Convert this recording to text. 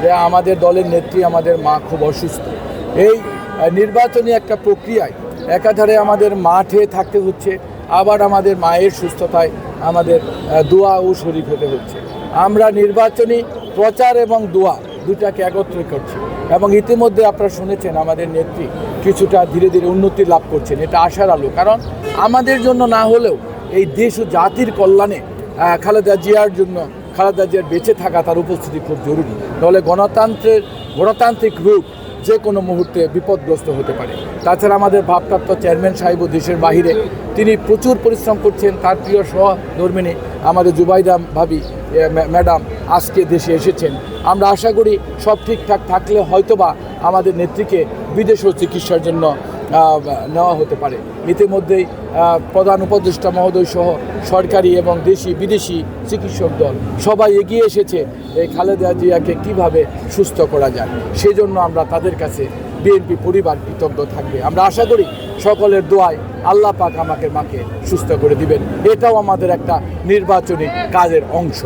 যে আমাদের দলের নেত্রী, আমাদের মা খুব অসুস্থ। এই নির্বাচনী একটা প্রক্রিয়ায় একাধারে আমাদের মাঠে থাকতে হচ্ছে, আবার আমাদের মায়ের সুস্থতায় আমাদের দোয়া ও শরীক হতে হচ্ছে। আমরা নির্বাচনী প্রচার এবং দোয়া দুটাকে একত্র করছি, এবং ইতিমধ্যে আপনারা শুনেছেন আমাদের নেত্রী কিছুটা ধীরে ধীরে উন্নতি লাভ করছেন। এটা আশার আলো, কারণ আমাদের জন্য না হলেও এই দেশ ও জাতির কল্যাণে খালেদা জিয়ার জন্য, খালেদা জিয়ার বেঁচে থাকা, তার উপস্থিতি খুব জরুরি। তাহলে গণতান্ত্রিক রূপ যে কোনো মুহূর্তে বিপদগ্রস্ত হতে পারে। তাছাড়া আমাদের ভারপ্রাপ্ত চেয়ারম্যান সাহেবও দেশের বাহিরে, তিনি প্রচুর পরিশ্রম করছেন। তার প্রিয় সহধর্মিণী আমাদের জুবাইদা ভাবি ম্যাডাম আজকে দেশে এসেছেন। আমরা আশা করি সব ঠিকঠাক থাকলে হয়তোবা আমাদের নেত্রীকে বিদেশেও চিকিৎসার জন্য নেওয়া হতে পারে। ইতিমধ্যেই প্রধান উপদেষ্টা মহোদয় সহ সরকারি এবং দেশি বিদেশি চিকিৎসক দল সবাই এগিয়ে এসেছে এই খালেদা জিয়াকে কীভাবে সুস্থ করা যায়। সেজন্য আমরা তাদের কাছে বিএনপি পরিবার কৃতজ্ঞ থাকবে। আমরা আশা করি সকলের দোয়ায় আল্লাহ পাক মাকে সুস্থ করে দিবেন। এটাও আমাদের একটা নির্বাচনী কাজের অংশ।